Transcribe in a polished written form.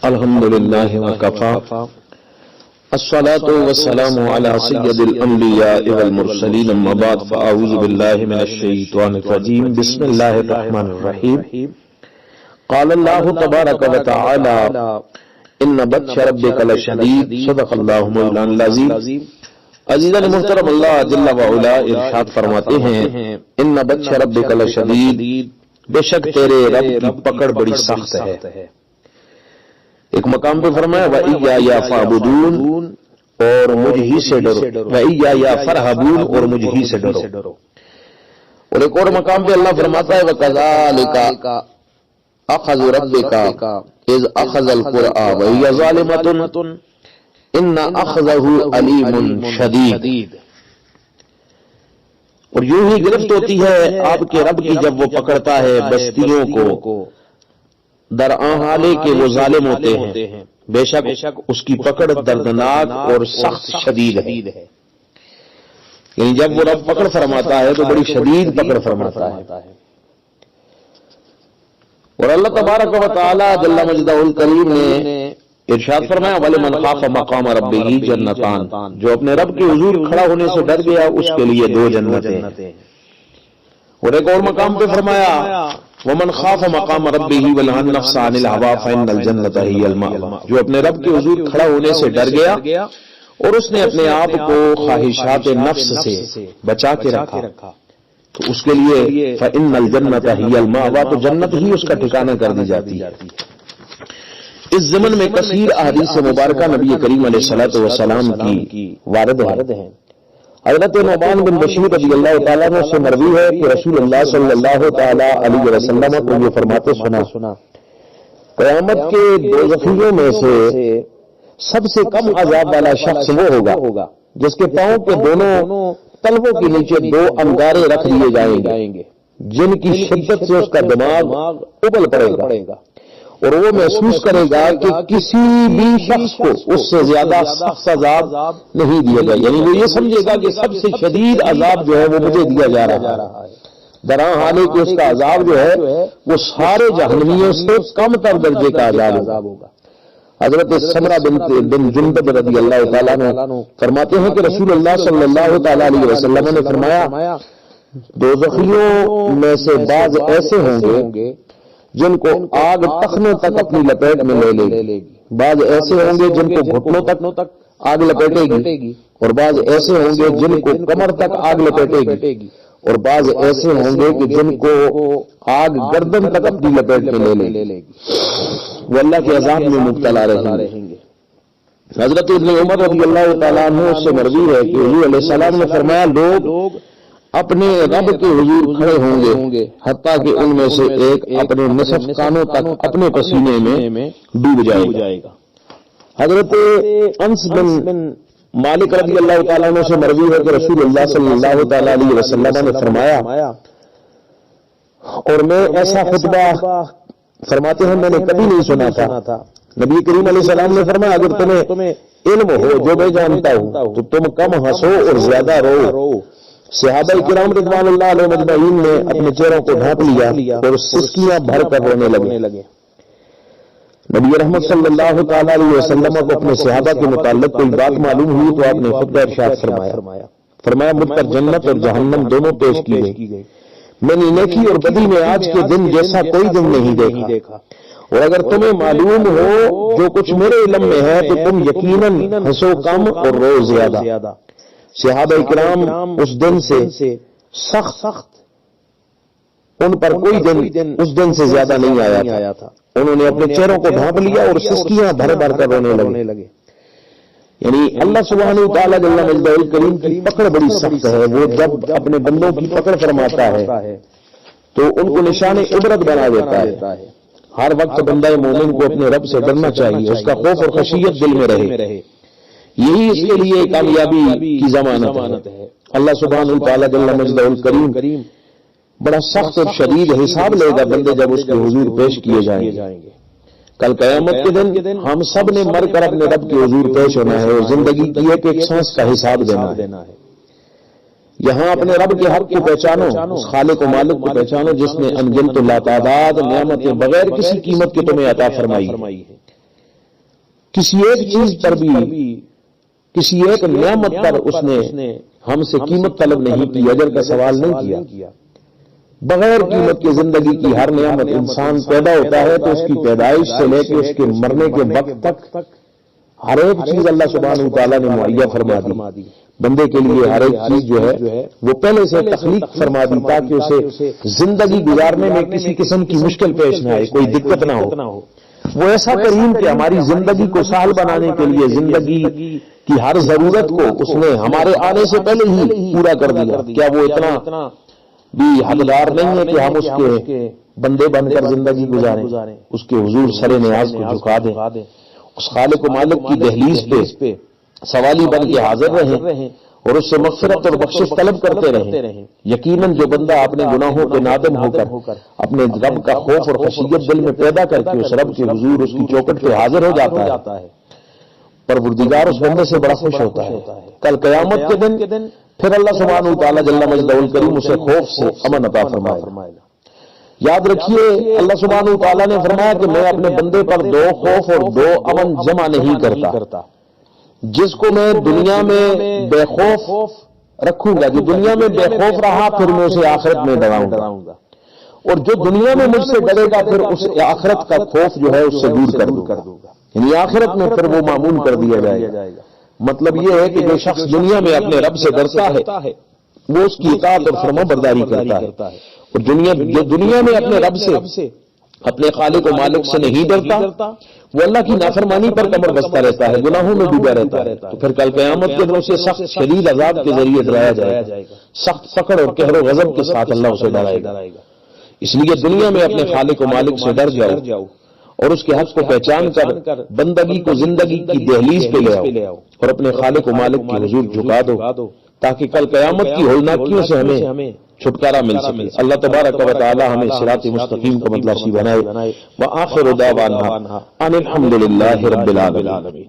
الحمد للہ وکفى الصلاة والسلام على سید الانبیاء والمرسلین اما بعد فاعوذ باللہ من الشیطان الرجیم بسم اللہ الرحمن الرحیم قال اللہ تبارک وتعالی ان بطش ربک لشدید صدق اللہ مولانا العظیم۔ عزیزان محترم، اللہ جل وعلا ارشاد فرماتے ہیں ان بطش ربک لشدید، بے شک تیرے رب کی پکڑ بڑی سخت ہے۔ ایک مقام پہ فرمایا وَإِيَّايَ فَاعْبُدُونِ، اور مجھ ہی سے ڈرو، وَإِيَّايَ فَارْهَبُونِ، اور مجھ ہی سے ڈرو۔ اور ایک اور مقام پہ اللہ فرماتا ہے وَكَذَلِكَ أَخَذُ رَبِّكَ إِذْ أَخَذَ الْقُرْآنَ وَهِيَ ظَالِمَةٌ إِنَّ أَخْذَهُ أَلِيمٌ شَدِيدٌ۔ اور یوں ہی گرفت ہوتی ہے آپ کے رب کی جب وہ پکڑتا ہے بستیوں کو، در آن حالے کہ وہ ظالم ہوتے ہیں، بے شک اس کی پکڑ دردناک اور سخت شدید ہے۔ یعنی جب وہ رب پکڑ فرماتا ہے تو بڑی شدید پکڑ فرماتا ہے۔ اور اللہ تبارک و تعالی جل مجدہ الکریم نے ارشاد فرمایا وَلِمَنْ خَافَ مَقَامَ رَبِّهِ جَنَّتَانِ، جو اپنے رب کے حضور کھڑا ہونے سے ڈر گیا اس کے لیے دو جنتیں۔ اور ایک اور مقام پہ فرمایا وَمَنْ خَافَ مَقَامَ رَبِّهِ وَنَهَى النَّفْسَ عَنِ الْهَوَىٰ فَإِنَّ الْجَنَّةَ هِيَ الْمَأْوَىٰ، جو اپنے رب کے حضور کھڑا ہونے سے ڈر گیا اور اس نے اپنے آپ کو خواہشات نفس سے بچا کے رکھا تو اس کے لیے فَإِنَّ الْجَنَّةَ هِيَ الْمَأْوَىٰ، تو جنت ہی اس کا ٹھکانہ کر دی جاتی ہے۔ اس ضمن میں کثیر احادیث مبارکہ نبی کریم علیہ الصلوۃ والسلام کی وارد ہیں۔ حضرت نعمان بن بشیر رضی اللہ تعالیٰ عنہ سے مروی ہے کہ رسول اللہ صلی اللہ تعالیٰ علیہ وسلم کو یہ فرماتے سنا قیامت کے دوزخیوں میں سے سب سے کم عذاب والا شخص وہ ہوگا جس کے پاؤں کے دونوں تلووں کے نیچے دو انگارے رکھ دیے جائیں گے جن کی شدت سے اس کا دماغ ابل پڑے گا، اور وہ محسوس کرے گا کہ کسی بھی شخص کو اس سے زیادہ سخت عذاب نہیں دیا گیا، یعنی وہ یہ سمجھے گا کہ سب سے شدید عذاب جو ہے وہ مجھے دیا جا رہا ہے، درآں حالے کہ اس کا عذاب جو ہے وہ سارے جہنمیوں سے کم تر درجے کا عذاب ہوگا۔ حضرت سمرہ بن جندب رضی اللہ تعالیٰ عنہ فرماتے ہیں کہ رسول اللہ صلی اللہ تعالیٰ علیہ وسلم نے فرمایا دوزخیوں میں سے بعض ایسے ہوں گے جن کو آگ ٹخنوں تک اپنی لپیٹ میں لے گی، بعض ایسے ہوں گے جن کو گھٹنوں تک آگ لپیٹے گی، اور بعض ایسے ہوں گے جن کو کمر تک آگ لپیٹے گی، اور بعض ایسے ہوں گے کہ جن کو آگ گردن تک اپنی لپیٹ میں لے گی، وہ اللہ کے عذاب میں مبتلا رہیں گے۔ حضرت ابن عمر رضی اللہ تعالیٰ عنہ سے مروی ہے کہ حضور علیہ السلام نے فرمایا لوگ اپنے رب کے حضور کھڑے ہوں گے حتیٰ کہ ان میں سے ایک اپنے نصف کانوں تک اپنے پسینے میں ڈوب جائے گا۔ حضرت انس بن مالک رضی اللہ تعالیٰ عنہ سے مروی ہے کہ رسول اللہ صلی اللہ تعالیٰ علیہ وسلم نے فرمایا، اور میں ایسا خطبہ فرماتے ہیں میں نے کبھی نہیں سنا تھا، نبی کریم علیہ السلام نے فرمایا اگر تمہیں علم ہو جو میں جانتا ہوں تو تم کم ہنسو اور زیادہ رو۔ صحابہ کرام رضوان اللہ علیہ مجمعین نے اپنے چہروں کو ڈھانپ لیا اور سسکیاں بھر کر رونے لگے۔ نبی رحمت صلی اللہ تعالیٰ علیہ وسلم کو اپنے صحابہ کے متعلق کوئی بات معلوم ہوئی تو آپ نے خطبہ ارشاد فرمایا مجھ پر جنت اور جہنم دونوں پیش کی گئی، میں نے نیکی اور بدی میں آج کے دن جیسا کوئی دن نہیں دیکھا، اور اگر تمہیں معلوم ہو جو کچھ میرے علم میں ہے تو تم یقیناً ہنسو کم اور رو زیادہ۔ صحابہ کرام اس دن سے سخت ان پر کوئی دن اس دن سے زیادہ نہیں آیا تھا، انہوں نے اپنے چہروں کو ڈھانپ لیا اور سسکیاں بھر بھر کر رونے لگے۔ یعنی اللہ سبحانہ وتعالیٰ جل مجدہ الکریم کی پکڑ بڑی سخت ہے، وہ جب اپنے بندوں کی پکڑ فرماتا ہے تو ان کو نشان عبرت بنا دیتا ہے۔ ہر وقت بندہ مومن کو اپنے رب سے ڈرنا چاہیے، اس کا خوف اور خشیت دل میں رہے، یہی اس کے لیے کامیابی کی ضمانت ہے۔ اللہ سبحانہ وتعالیٰ جل مجدہ الکریم بڑا سخت اور شدید حساب لے گا بندے جب اس کے حضور پیش کیے جائیں گے۔ کل قیامت کے دن ہم سب نے مر کر اپنے رب کے حضور پیش ہونا ہے اور زندگی کی ایک سانس کا حساب دینا ہے۔ یہاں اپنے رب کے حق کو پہچانو، اس خالق و مالک کو پہچانو جس نے انگنت لا تعداد نعمتیں بغیر کسی قیمت کے تمہیں عطا فرمائی ہے۔ کسی ایک چیز پر بھی، کسی ایک نعمت پر اس نے ہم سے قیمت طلب نہیں کی، اجر کا سوال نہیں کیا۔ بغیر قیمت کی زندگی کی ہر نعمت، انسان پیدا ہوتا ہے تو اس کی پیدائش سے لے کے اس کے مرنے کے وقت تک ہر ایک چیز اللہ سبحانہ وتعالیٰ نے مہیا فرما دی بندے کے لیے۔ ہر ایک چیز جو ہے وہ پہلے سے تخلیق فرما دی تاکہ اسے زندگی گزارنے میں کسی قسم کی مشکل پیش نہ آئے، کوئی دقت نہ ہو۔ وہ ایسا کریم کہ ہماری زندگی کو سہل بنانے کے لیے زندگی کی ہر ضرورت کو اس نے ہمارے آنے سے پہلے ہی پورا کر دیا۔ کیا وہ اتنا بھی حقدار نہیں ہے کہ ہم اس کے بندے بن کر زندگی گزاریں، اس کے حضور سر نیاز کو جھکا دیں، اس خالق و مالک کی دہلیز پہ سوالی بن کے حاضر رہیں اور اس سے مغفرت اور بخشش طلب کرتے رہیں۔ یقیناً جو بندہ اپنے گناہوں کے نادم ہو کر اپنے رب کا خوف اور خشیت دل میں پیدا کر کے اس رب کے حضور اس کی چوکٹ پہ حاضر ہو جاتا ہے، پروردگار اس بندے سے بڑا خوش ہوتا ہے۔ کل قیامت کے دن پھر اللہ سبحانہ وتعالیٰ جل مجدہ الکریم اسے خوف سے امن عطا فرمائے گا۔ یاد رکھیے اللہ سبحانہ وتعالیٰ نے فرمایا کہ میں اپنے بندے پر 2 خوف اور 2 امن جمع نہیں کرتا۔ جس کو میں دنیا میں بے خوف رکھوں گا، جو دنیا میں بے خوف رہا پھر میں اسے آخرت میں ڈراؤں گا، اور جو دنیا میں مجھ سے ڈرے گا پھر اس آخرت کا خوف جو ہے اس سے دور کر دوں گا، یعنی آخرت میں پھر وہ معمول کر دیا جائے گا۔ مطلب یہ ہے کہ جو شخص دنیا میں اپنے رب سے ڈرتا ہے وہ اس کی اطاعت اور فرما برداری کرتا ہے، اور جو دنیا میں اپنے رب سے، اپنے خالق و مالک سے نہیں ڈرتا وہ اللہ کی نافرمانی پر کمر بستہ رہتا ہے، گناہوں میں ڈوبا رہتا ہے، تو پھر کل قیامت کے دن اسے سخت شدید عذاب کے ذریعے ڈرایا جائے گا، سخت پکڑ اور قہر و غضب کے ساتھ اللہ اسے ڈرائے گا۔ اس لیے دنیا میں اپنے خالق و مالک سے ڈر جاؤ اور اس کے حق کو پہچان کر بندگی کو زندگی کی دہلیز پہ لے آؤ اور اپنے خالق و مالک کے حضور جھکا دو تاکہ کل قیامت کی ہولناکیوں سے ہمیں چھٹکارا مل سکے۔ اللہ تبارک و تعالی ہمیں صراط مستقیم کا مطلب بنائے۔ وآخر دعوانا ان الحمد للہ رب العالمین۔